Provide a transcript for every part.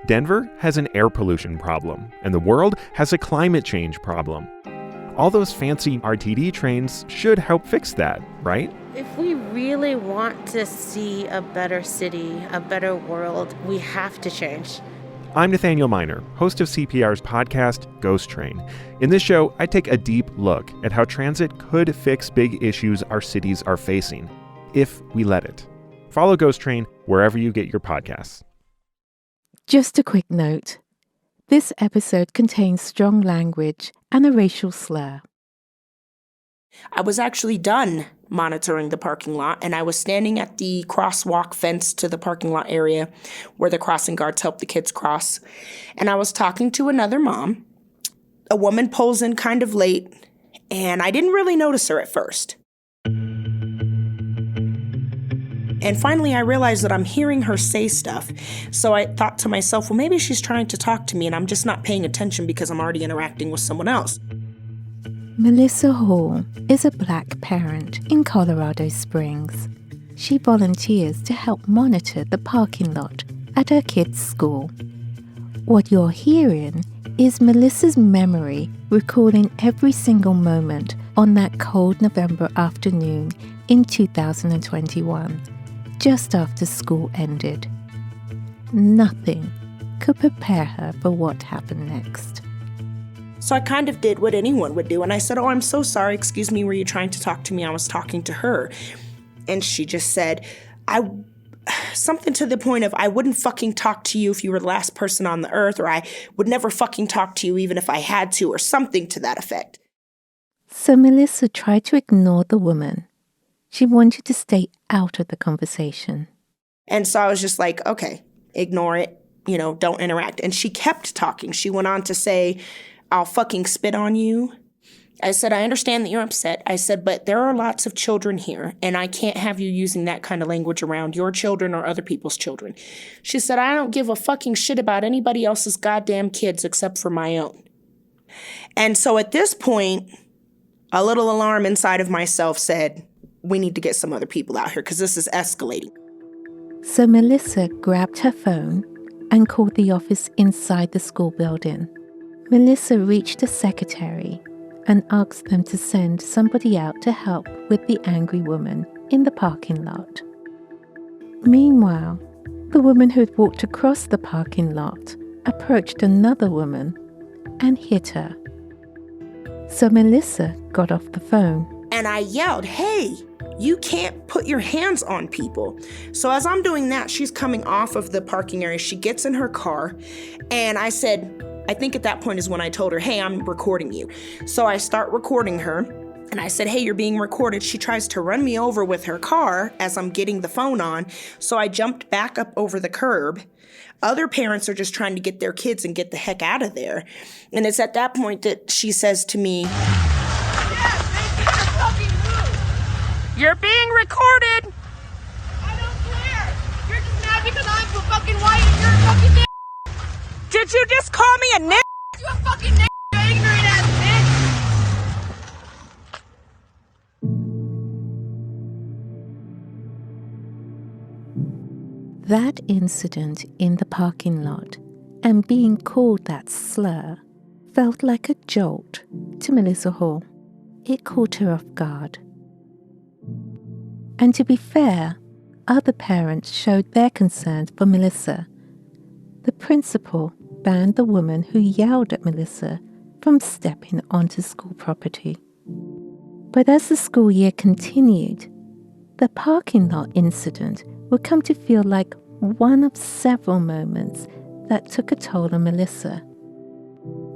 Denver has an air pollution problem, and the world has a climate change problem. All those fancy RTD trains should help fix that, right? If we really want to see a better city, a better world, we have to change. I'm Nathaniel Miner, host of CPR's podcast, Ghost Train. In this show, I take a deep look at how transit could fix big issues our cities are facing, if we let it. Follow Ghost Train wherever you get your podcasts. Just a quick note. This episode contains strong language and a racial slur. I was actually done monitoring the parking lot, and I was standing at the crosswalk fence to the parking lot area where the crossing guards help the kids cross. And I was talking to another mom. A woman pulls in kind of late, and I didn't really notice her at first. And finally, I realized that I'm hearing her say stuff. So I thought to myself, well, maybe she's trying to talk to me and I'm just not paying attention because I'm already interacting with someone else. Melissa Hall is a Black parent in Colorado Springs. She volunteers to help monitor the parking lot at her kids' school. What you're hearing is Melissa's memory recalling every single moment on that cold November afternoon in 2021. Just after school ended. Nothing could prepare her for what happened next. So I kind of did what anyone would do, and I said, "Oh, I'm so sorry, excuse me, were you trying to talk to me? I was talking to her." And she just said, something to the point of, "I wouldn't fucking talk to you if you were the last person on the earth, or I would never fucking talk to you even if I had to," or something to that effect. So Melissa tried to ignore the woman. She wanted to stay out of the conversation. And so I was just like, okay, ignore it, don't interact. And she kept talking. She went on to say, "I'll fucking spit on you." I said, "I understand that you're upset." I said, "But there are lots of children here, and I can't have you using that kind of language around your children or other people's children." She said, "I don't give a fucking shit about anybody else's goddamn kids except for my own." And so at this point, a little alarm inside of myself said, we need to get some other people out here because this is escalating. So Melissa grabbed her phone and called the office inside the school building. Melissa reached the secretary and asked them to send somebody out to help with the angry woman in the parking lot. Meanwhile, the woman who had walked across the parking lot approached another woman and hit her. So Melissa got off the phone. And I yelled, "Hey, you can't put your hands on people." So as I'm doing that, she's coming off of the parking area. She gets in her car, and I think at that point is when I told her, "Hey, I'm recording you." So I start recording her, and I said, "Hey, you're being recorded." She tries to run me over with her car as I'm getting the phone on. So I jumped back up over the curb. Other parents are just trying to get their kids and get the heck out of there. And it's at that point that she says to me, "You're being recorded." I don't care. You're just mad because I'm so fucking white and you're a fucking n***. Did you just call me a n***? You a fucking n***, you ignorant ass bitch. That incident in the parking lot and being called that slur felt like a jolt to Melissa Hall. It caught her off guard. And to be fair, other parents showed their concern for Melissa. The principal banned the woman who yelled at Melissa from stepping onto school property. But as the school year continued, the parking lot incident would come to feel like one of several moments that took a toll on Melissa.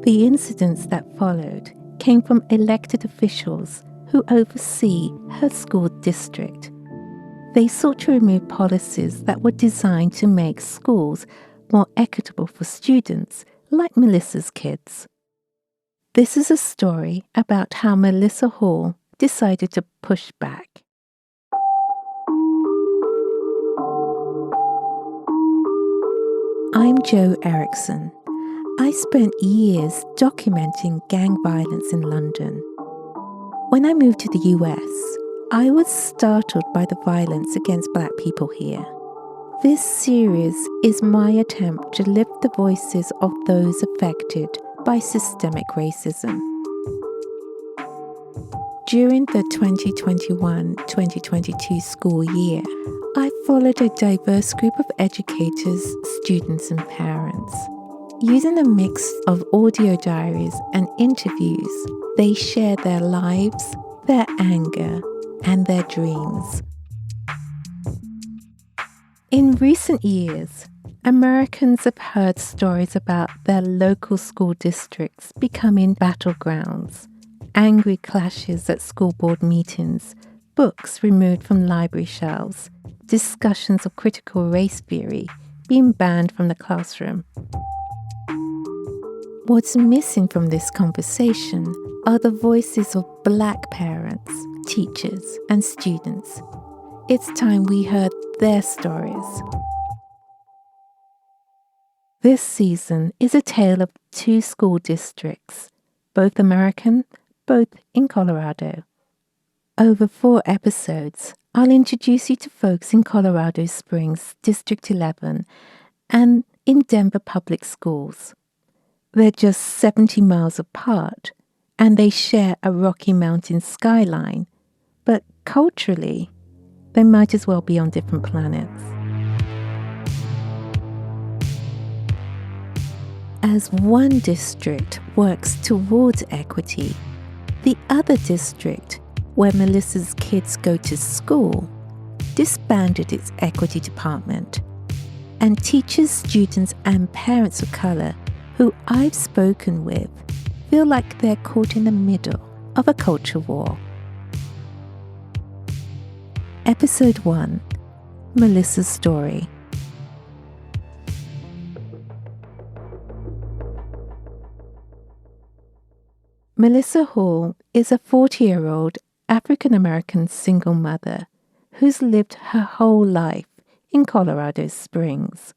The incidents that followed came from elected officials who oversee her school district. They sought to remove policies that were designed to make schools more equitable for students like Melissa's kids. This is a story about how Melissa Hall decided to push back. I'm Jo Erickson. I spent years documenting gang violence in London. When I moved to the US, I was startled by the violence against Black people here. This series is my attempt to lift the voices of those affected by systemic racism. During the 2021-2022 school year, I followed a diverse group of educators, students and parents. Using a mix of audio diaries and interviews, they share their lives, their anger, and their dreams. In recent years, Americans have heard stories about their local school districts becoming battlegrounds, angry clashes at school board meetings, books removed from library shelves, discussions of critical race theory being banned from the classroom. What's missing from this conversation are the voices of Black parents, teachers, and students. It's time we heard their stories. This season is a tale of two school districts, both American, both in Colorado. Over 4 episodes, I'll introduce you to folks in Colorado Springs, District 11, and in Denver Public Schools. They're just 70 miles apart, and they share a Rocky Mountain skyline, but culturally, they might as well be on different planets. As one district works towards equity, the other district, where Melissa's kids go to school, disbanded its equity department, and teachers, students, and parents of color who I've spoken with feel like they're caught in the middle of a culture war. Episode 1, Melissa's Story. Melissa Hall is a 40-year-old African-American single mother who's lived her whole life in Colorado Springs.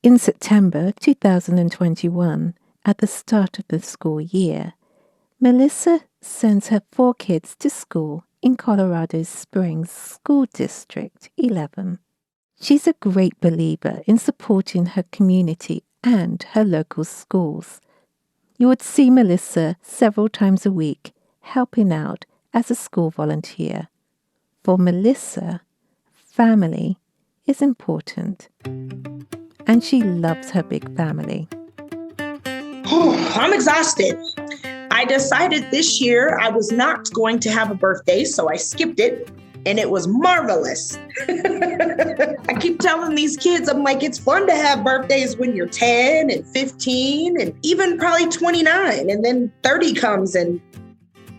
In September 2021, at the start of the school year, Melissa sends her 4 kids to school in Colorado Springs School District 11. She's a great believer in supporting her community and her local schools. You would see Melissa several times a week helping out as a school volunteer. For Melissa, family is important, and she loves her big family. I'm exhausted. I decided this year I was not going to have a birthday, so I skipped it, and it was marvelous. I keep telling these kids, I'm like, it's fun to have birthdays when you're 10 and 15 and even probably 29, and then 30 comes and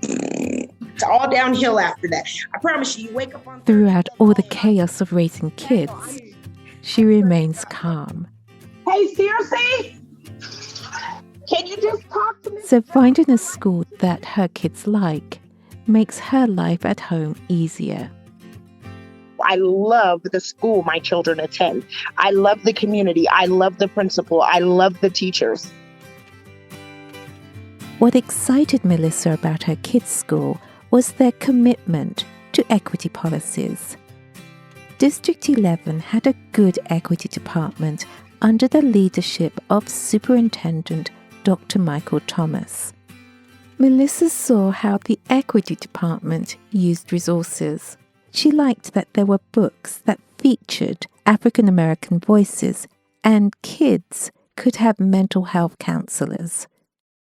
it's all downhill after that. I promise you wake up on... Throughout all the chaos of raising kids, she remains calm. Hey, seriously? Can you just talk to me? So finding a school that her kids like makes her life at home easier. I love the school my children attend. I love the community. I love the principal. I love the teachers. What excited Melissa about her kids' school was their commitment to equity policies. District 11 had a good equity department under the leadership of Superintendent Dr. Michael Thomas. Melissa saw how the equity department used resources. She liked that there were books that featured African American voices and kids could have mental health counselors.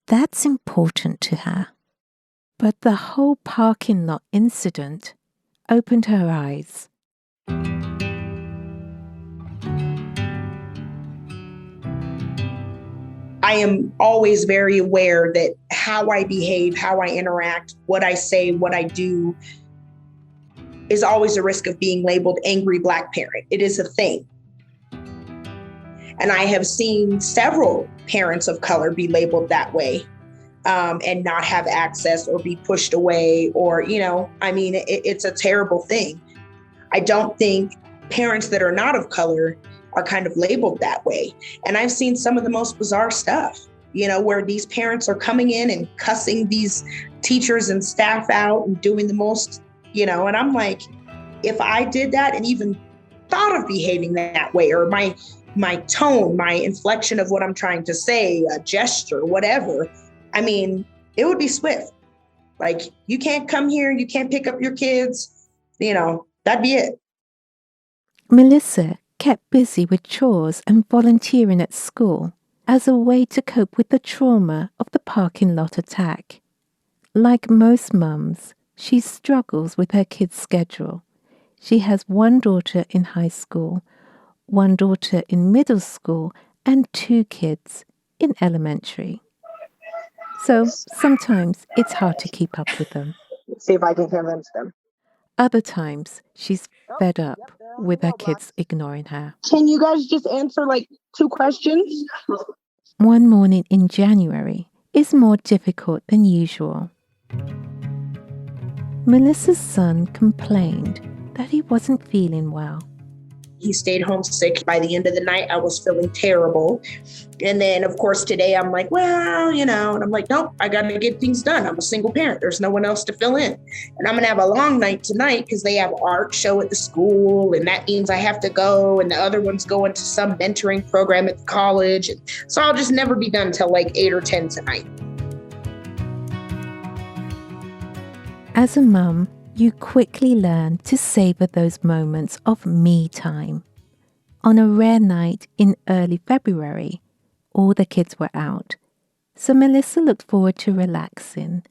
That's important to her. But the whole parking lot incident opened her eyes. I am always very aware that how I behave, how I interact, what I say, what I do is always a risk of being labeled angry Black parent. It is a thing. And I have seen several parents of color be labeled that way and not have access or be pushed away or, it's a terrible thing. I don't think parents that are not of color are kind of labeled that way. And I've seen some of the most bizarre stuff, where these parents are coming in and cussing these teachers and staff out and doing the most, and I'm like, if I did that and even thought of behaving that way, or my tone, my inflection of what I'm trying to say, a gesture, whatever, I mean, it would be swift. Like, you can't come here, you can't pick up your kids, that'd be it. Melissa kept busy with chores and volunteering at school as a way to cope with the trauma of the parking lot attack. Like most mums, she struggles with her kids' schedule. She has one daughter in high school, one daughter in middle school, and 2 kids in elementary. So sometimes it's hard to keep up with them. See if I can convince them. Other times she's fed up with her kids ignoring her. Can you guys just answer like 2 questions? One morning in January is more difficult than usual. Melissa's son complained that he wasn't feeling well. He stayed home sick. By the end of the night, I was feeling terrible. And then, of course, today I'm like, well, and I'm like, nope, I got to get things done. I'm a single parent. There's no one else to fill in. And I'm going to have a long night tonight because they have an art show at the school. And that means I have to go. And the other one's going to some mentoring program at the college. And so I'll just never be done till like 8 or 10 tonight. As a mum, you quickly learn to savor those moments of me time. On a rare night in early February, all the kids were out, so Melissa looked forward to relaxing.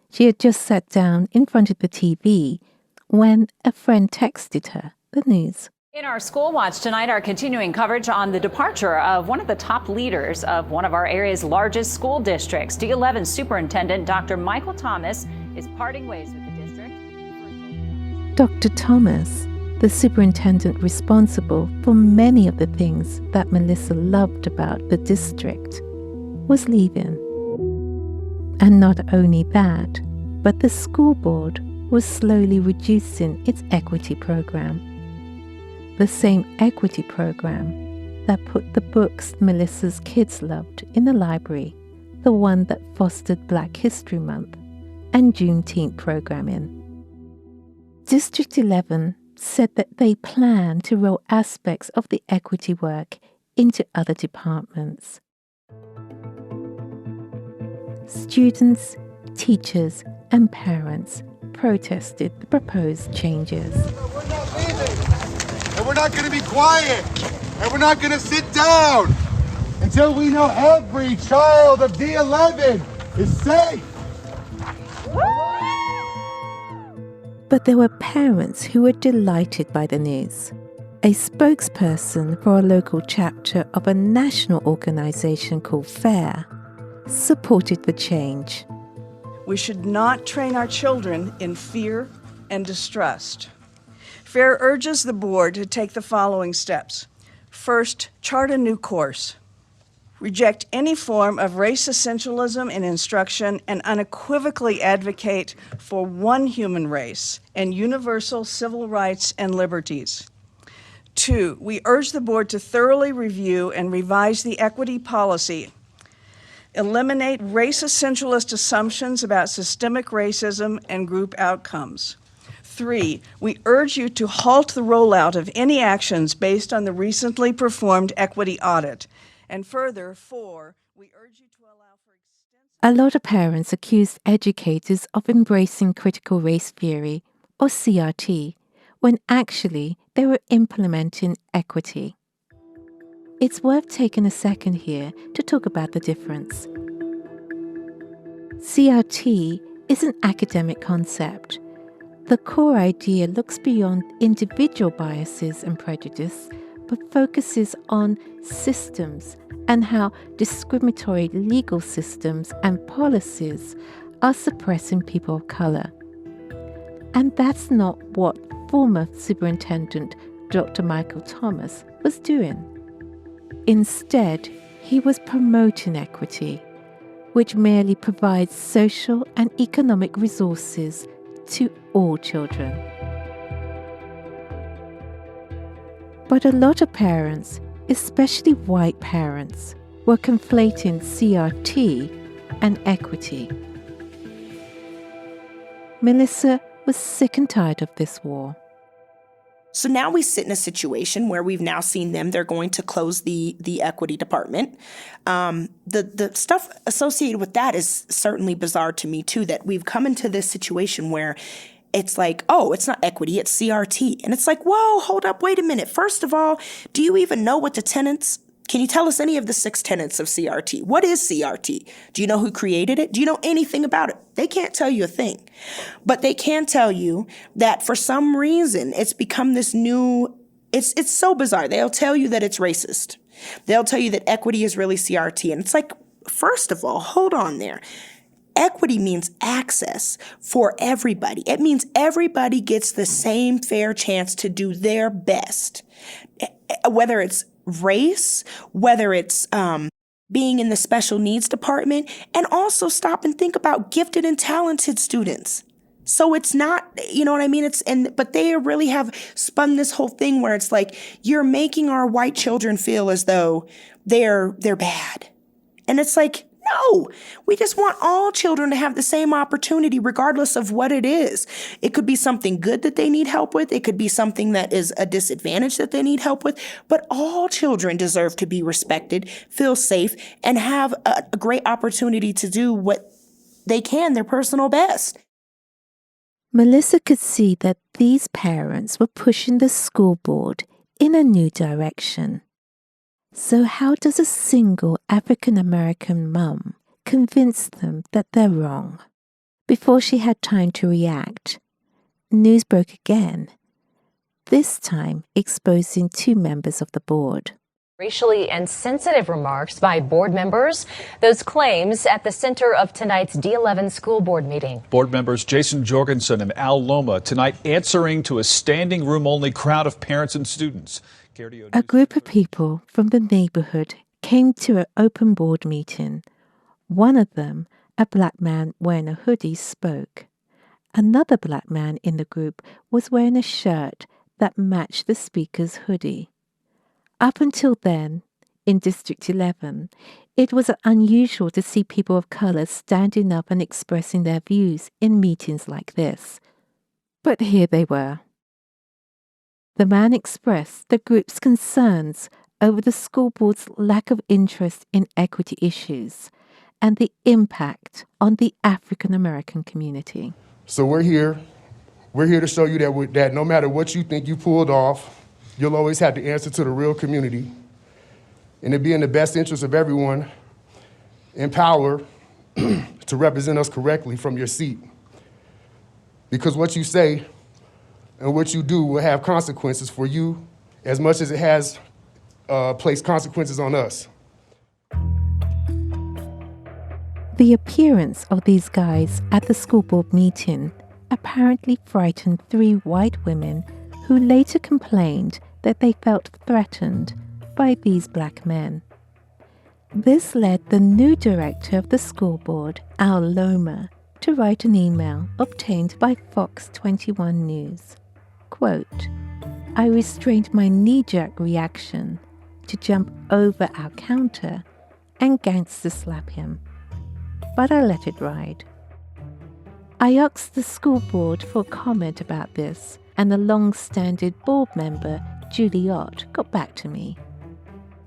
She had just sat down in front of the TV when a friend texted her the news. In our School Watch tonight, our continuing coverage on the departure of one of the top leaders of one of our area's largest school districts. D11 Superintendent Dr. Michael Thomas is parting ways with the district. Dr. Thomas, the superintendent responsible for many of the things that Melissa loved about the district, was leaving. And not only that, but the school board was slowly reducing its equity program. The same equity program that put the books Melissa's kids loved in the library, the one that fostered Black History Month and Juneteenth programming. District 11 said that they plan to roll aspects of the equity work into other departments. Students, teachers, and parents protested the proposed changes. We're not leaving, and we're not going to be quiet, and we're not going to sit down until we know every child of D11 is safe. But there were parents who were delighted by the news. A spokesperson for a local chapter of a national organization called FAIR supported the change. We should not train our children in fear and distrust. FAIR urges the board to take the following steps. First, chart a new course. Reject any form of race essentialism in instruction and unequivocally advocate for one human race and universal civil rights and liberties. 2, we urge the board to thoroughly review and revise the equity policy. Eliminate race essentialist assumptions about systemic racism and group outcomes. 3, we urge you to halt the rollout of any actions based on the recently performed equity audit. And further, 4, we urge you to allow for extensive... A lot of parents accused educators of embracing critical race theory, or CRT, when actually they were implementing equity. It's worth taking a second here to talk about the difference. CRT is an academic concept. The core idea looks beyond individual biases and prejudice, but focuses on systems and how discriminatory legal systems and policies are suppressing people of color. And that's not what former Superintendent Dr. Michael Thomas was doing. Instead, he was promoting equity, which merely provides social and economic resources to all children. But a lot of parents, especially white parents, were conflating CRT and equity. Melissa was sick and tired of this war. So now we sit in a situation where we've now seen them. They're going to close the equity department. The stuff associated with that is certainly bizarre to me too, that we've come into this situation where it's like, oh, it's not equity, it's CRT. And it's like, whoa, hold up, wait a minute. First of all, do you even know what the tenants, can you tell us any of the 6 tenets of CRT? What is CRT? Do you know who created it? Do you know anything about it? They can't tell you a thing. But they can tell you that for some reason, it's become this new, it's so bizarre. They'll tell you that it's racist. They'll tell you that equity is really CRT. And it's like, first of all, hold on there. Equity means access for everybody. It means everybody gets the same fair chance to do their best, whether it's race, whether it's being in the special needs department, and also stop and think about gifted and talented students. So it's not, you know what I mean? But they really have spun this whole thing where it's like, you're making our white children feel as though they're bad. And it's like, no, we just want all children to have the same opportunity regardless of what it is. It could be something good that they need help with. It could be something that is a disadvantage that they need help with. But all children deserve to be respected, feel safe, and have a great opportunity to do what they can, their personal best. Melissa could see that these parents were pushing the school board in a new direction. So how does a single African-American mum convince them that they're wrong? Before she had time to react, news broke again, this time exposing 2 members of the board. Racially insensitive remarks by board members. Those claims at the center of tonight's D11 school board meeting. Board members Jason Jorgensen and Al Loma tonight answering to a standing room only crowd of parents and students. A group of people from the neighborhood came to an open board meeting. One of them, a black man wearing a hoodie, spoke. Another black man in the group was wearing a shirt that matched the speaker's hoodie. Up until then, in District 11, it was unusual to see people of color standing up and expressing their views in meetings like this. But here they were. The man expressed the group's concerns over the school board's lack of interest in equity issues and the impact on the African American community. So we're here to show you that no matter what you think you pulled off, you'll always have the answer to the real community. And it'd be in the best interest of everyone in power to represent us correctly from your seat. Because what you say and what you do will have consequences for you as much as it has placed consequences on us. The appearance of these guys at the school board meeting apparently frightened 3 white women who later complained that they felt threatened by these black men. This led the new director of the school board, Al Loma, to write an email obtained by Fox 21 News. Quote, I restrained my knee-jerk reaction to jump over our counter and gangster slap him, but I let it ride. I asked the school board for comment about this, and the long-standing board member, Juliana, got back to me.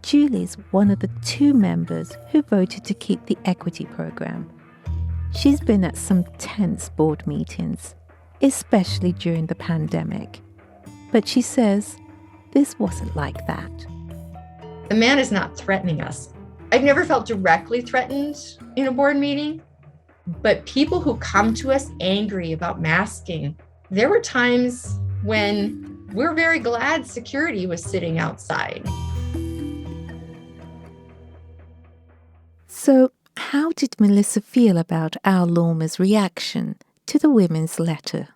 Julie's one of the 2 members who voted to keep the equity program. She's been at some tense board meetings, especially during the pandemic. But she says this wasn't like that. The man is not threatening us. I've never felt directly threatened in a board meeting, but people who come to us angry about masking, there were times when we're very glad security was sitting outside. So, how did Melissa feel about Al Loma's reaction to the women's letter?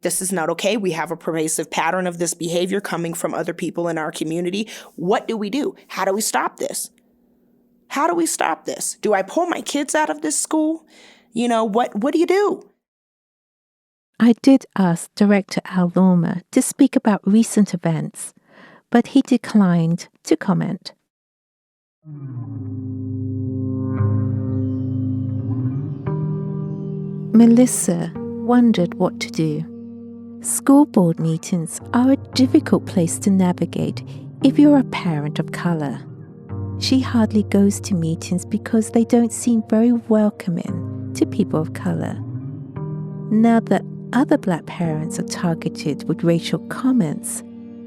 This is not okay. We have a pervasive pattern of this behavior coming from other people in our community. What do we do? How do we stop this? How do we stop this? Do I pull my kids out of this school? You know, what do you do? I did ask Director Al Loma to speak about recent events, but he declined to comment. Melissa wondered what to do. School board meetings are a difficult place to navigate if you're a parent of color. She hardly goes to meetings because they don't seem very welcoming to people of color. Now that other black parents are targeted with racial comments,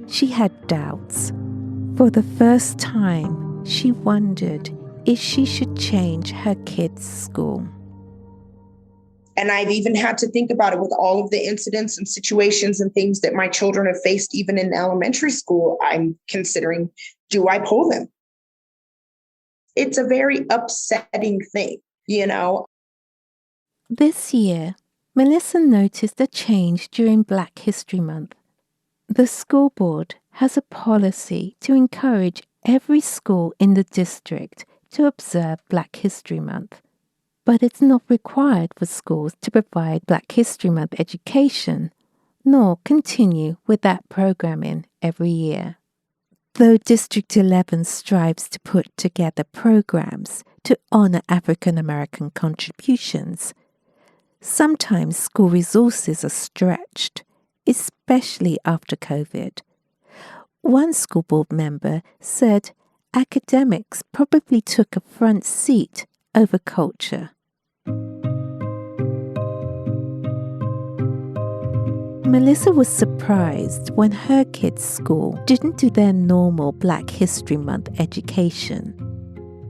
she had doubts. For the first time, she wondered if she should change her kids' school. And I've even had to think about it with all of the incidents and situations and things that my children have faced, even in elementary school. I'm considering, do I pull them? It's a very upsetting thing, you know? This year, Melissa noticed a change during Black History Month. The school board has a policy to encourage every school in the district to observe Black History Month. But it's not required for schools to provide Black History Month education, nor continue with that programming every year. Though District 11 strives to put together programs to honor African American contributions, sometimes school resources are stretched, especially after COVID. One school board member said academics probably took a front seat over culture. Melissa was surprised when her kids' school didn't do their normal Black History Month education.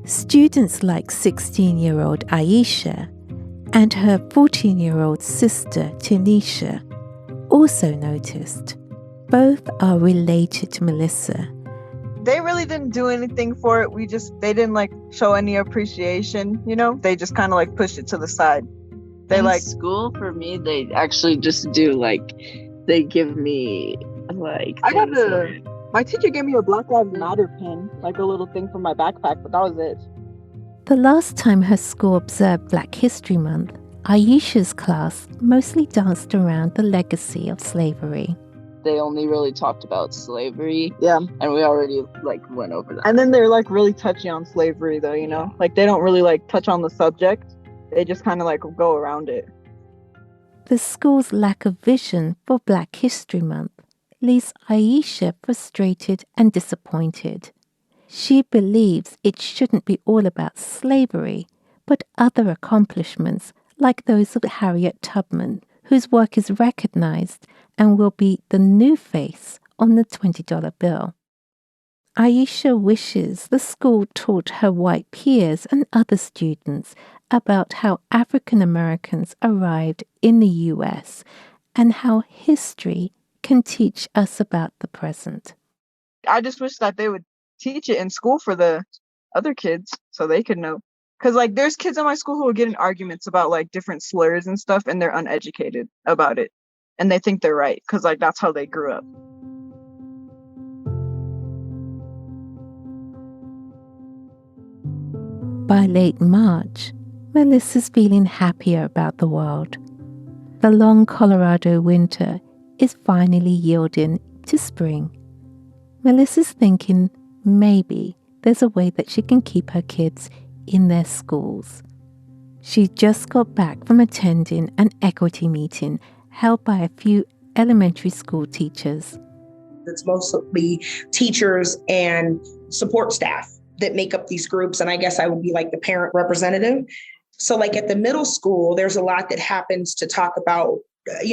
Students like 16-year-old Aisha and her 14-year-old sister Tanisha also noticed. Both are related to Melissa. They really didn't do anything for it. They didn't show any appreciation, They just kind of pushed it to the side. They in school for me, they actually just do they give me my teacher gave me a Black Lives Matter pin, a little thing for my backpack, but that was it. The last time her school observed Black History Month, Aisha's class mostly danced around the legacy of slavery. They only really talked about slavery. Yeah. And we already went over that. And then they're really touchy on slavery though, They don't really touch on the subject. They just kind of go around it. The school's lack of vision for Black History Month leaves Aisha frustrated and disappointed. She believes it shouldn't be all about slavery, but other accomplishments like those of Harriet Tubman, whose work is recognized and will be the new face on the $20 bill. Aisha wishes the school taught her white peers and other students about how African Americans arrived in the U.S. and how history can teach us about the present. I just wish that they would teach it in school for the other kids so they could know. Because there's kids in my school who will get in arguments about different slurs and stuff, and they're uneducated about it. And they think they're right because that's how they grew up. By late March, Melissa's feeling happier about the world. The long Colorado winter is finally yielding to spring. Melissa's thinking maybe there's a way that she can keep her kids in their schools. She just got back from attending an equity meeting held by a few elementary school teachers. It's mostly teachers and support staff that make up these groups. And I guess I would be the parent representative. So at the middle school, there's a lot that happens to talk about,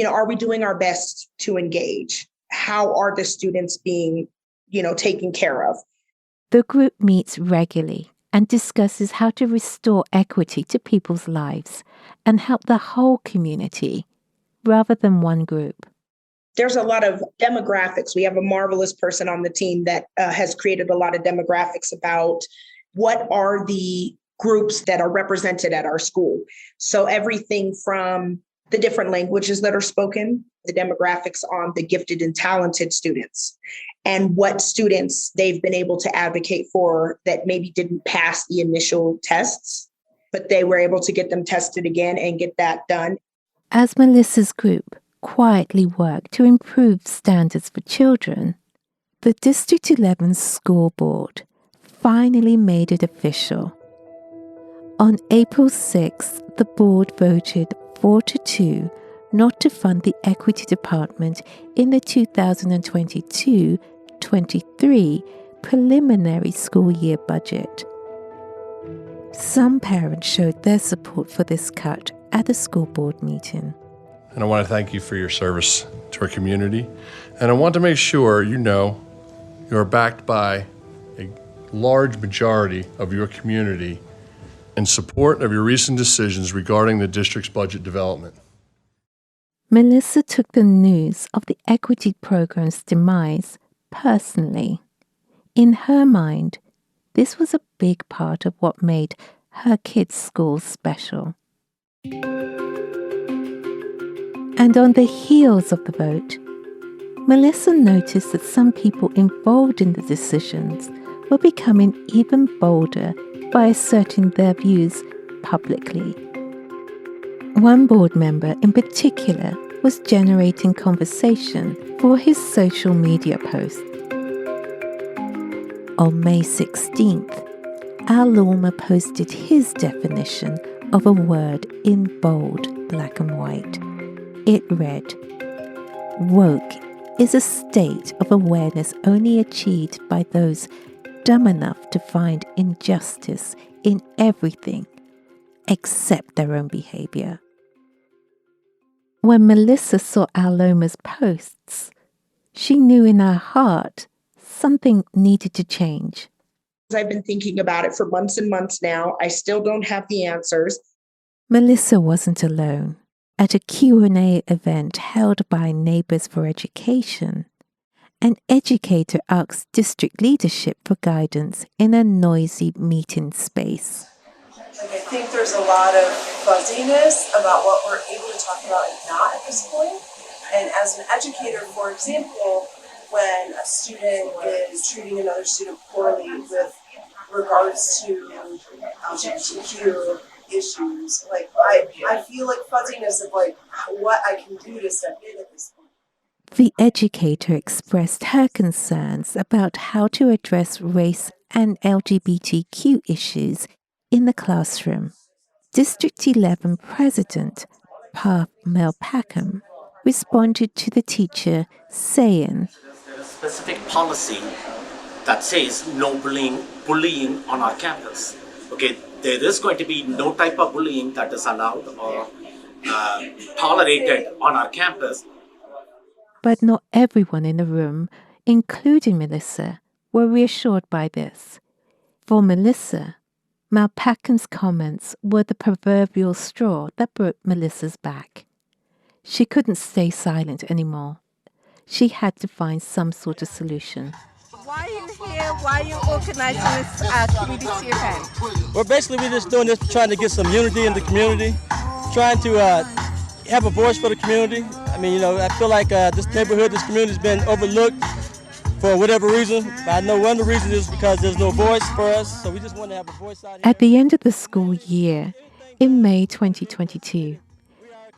are we doing our best to engage? How are the students being, taken care of? The group meets regularly and discusses how to restore equity to people's lives and help the whole community rather than one group. There's a lot of demographics. We have a marvelous person on the team that has created a lot of demographics about what are the groups that are represented at our school. So everything from the different languages that are spoken, the demographics on the gifted and talented students, and what students they've been able to advocate for that maybe didn't pass the initial tests, but they were able to get them tested again and get that done. As Melissa's group quietly work to improve standards for children, the District 11 School Board finally made it official. On April 6th, the board voted 4-2 not to fund the equity department in the 2022-23 preliminary school year budget. Some parents showed their support for this cut at a school board meeting. And I want to thank you for your service to our community. And I want to make sure you know you are backed by a large majority of your community in support of your recent decisions regarding the district's budget development. Melissa took the news of the equity program's demise personally. In her mind, this was a big part of what made her kids' school special. And on the heels of the vote, Melissa noticed that some people involved in the decisions were becoming even bolder by asserting their views publicly. One board member in particular was generating conversation for his social media post. On May 16th, Al Lormer posted his definition of a word in bold black and white. It read, "Woke is a state of awareness only achieved by those dumb enough to find injustice in everything except their own behavior." When Melissa saw Al Lormer's posts, she knew in her heart something needed to change. I've been thinking about it for months and months now. I still don't have the answers. Melissa wasn't alone. At a Q&A event held by Neighbours for Education, an educator asked district leadership for guidance in a noisy meeting space. I think there's a lot of fuzziness about what we're able to talk about and not at this point. And as an educator, for example, when a student is treating another student poorly with regards to LGBTQ issues, like I feel like fuzziness of like what I can do to step in at this point. The educator expressed her concerns about how to address race and LGBTQ issues in the classroom. District 11 President Parth Melpakam responded to the teacher saying, "There's a specific policy that says no bullying on our campus. Okay, there is going to be no type of bullying that is allowed or tolerated on our campus." But not everyone in the room, including Melissa, were reassured by this. For Melissa, Malpakam's comments were the proverbial straw that broke Melissa's back. She couldn't stay silent anymore. She had to find some sort of solution. Why are you here? Why are you organizing this community event? Well, basically, we're just doing this trying to get some unity in the community, trying to have a voice for the community. I mean, I feel like this neighborhood, this community has been overlooked for whatever reason. But I know one of the reasons is because there's no voice for us, so we just want to have a voice out here. At the end of the school year, in May 2022,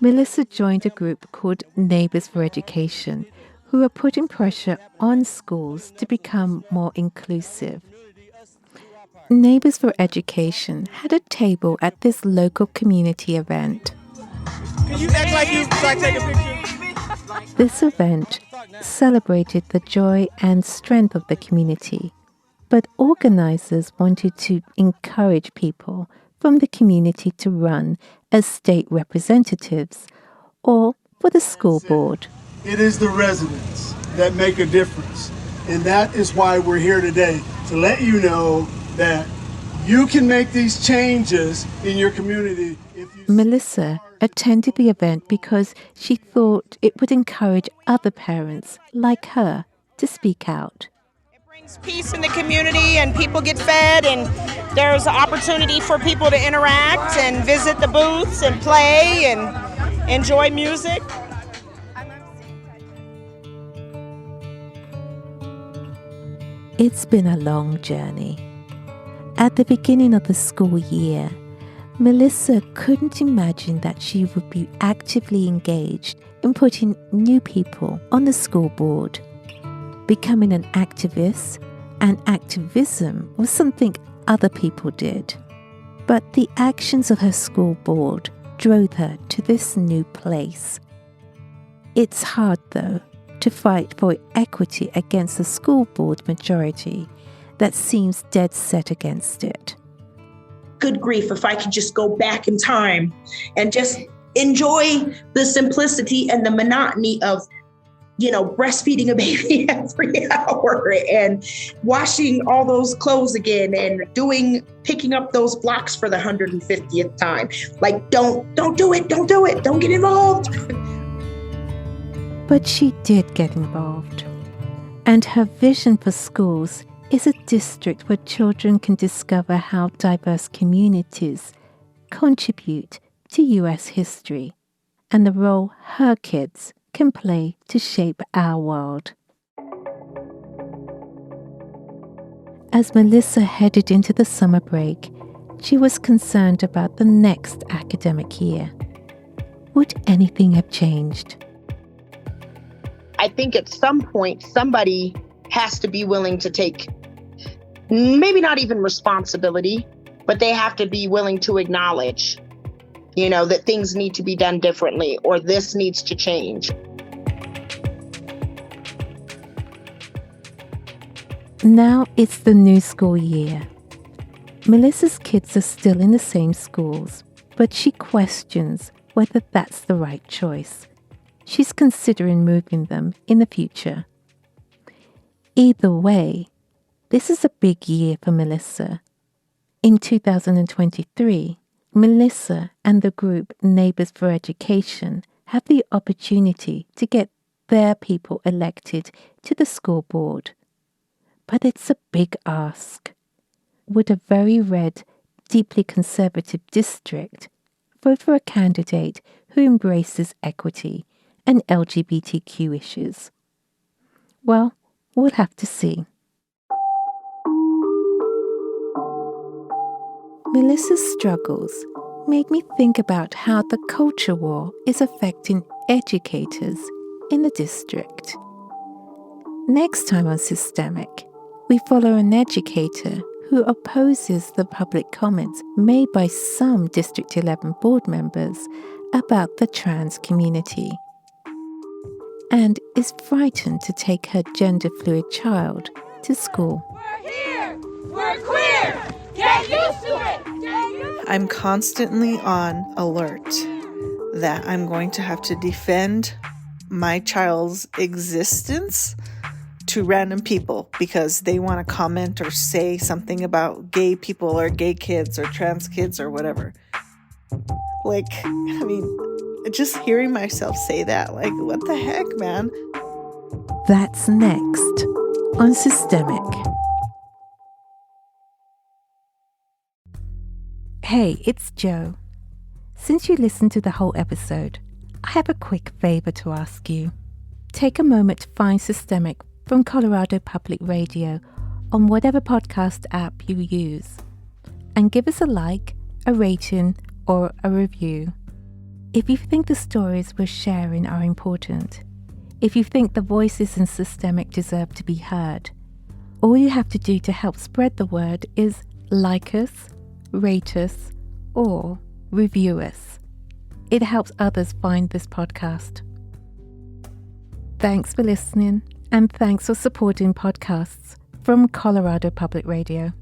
Melissa joined a group called Neighbours for Education, who are putting pressure on schools to become more inclusive. Neighbours for Education had a table at this local community event. Can you act like you like take a picture? This event celebrated the joy and strength of the community, but organisers wanted to encourage people from the community to run as state representatives or for the school board. It is the residents that make a difference, and that is why we're here today, to let you know that you can make these changes in your community. Melissa attended the event because she thought it would encourage other parents like her to speak out. Peace in the community and people get fed and there's an opportunity for people to interact and visit the booths and play and enjoy music. It's been a long journey. At the beginning of the school year, Melissa couldn't imagine that she would be actively engaged in putting new people on the school board. Becoming an activist and activism was something other people did. But the actions of her school board drove her to this new place. It's hard, though, to fight for equity against a school board majority that seems dead set against it. Good grief, if I could just go back in time and just enjoy the simplicity and the monotony of, breastfeeding a baby every hour and washing all those clothes again and picking up those blocks for the 150th time. Like, don't do it, don't get involved. But she did get involved. And her vision for schools is a district where children can discover how diverse communities contribute to U.S. history and the role her kids can play to shape our world. As Melissa headed into the summer break, she was concerned about the next academic year. Would anything have changed? I think at some point, somebody has to be willing to take, maybe not even responsibility, but they have to be willing to acknowledge, that things need to be done differently or this needs to change. Now it's the new school year. Melissa's kids are still in the same schools, but she questions whether that's the right choice. She's considering moving them in the future. Either way, this is a big year for Melissa. In 2023, Melissa and the group Neighbours for Education have the opportunity to get their people elected to the school board. But it's a big ask. Would a very red, deeply conservative district vote for a candidate who embraces equity and LGBTQ issues? Well, we'll have to see. Melissa's struggles made me think about how the culture war is affecting educators in the district. Next time on Systemic, we follow an educator who opposes the public comments made by some District 11 board members about the trans community, and is frightened to take her gender-fluid child to school. We're here! We're queer! Get used to it! I'm constantly on alert that I'm going to have to defend my child's existence to random people because they want to comment or say something about gay people or gay kids or trans kids or whatever. Just hearing myself say that, what the heck, man? That's next on Systemic. Hey, it's Jo. Since you listened to the whole episode, I have a quick favor to ask you. Take a moment to find Systemic from Colorado Public Radio on whatever podcast app you use, and give us a like, a rating, or a review. If you think the stories we're sharing are important, if you think the voices in Systemic deserve to be heard, all you have to do to help spread the word is like us, rate us, or review us. It helps others find this podcast. Thanks for listening, and thanks for supporting podcasts from Colorado Public Radio.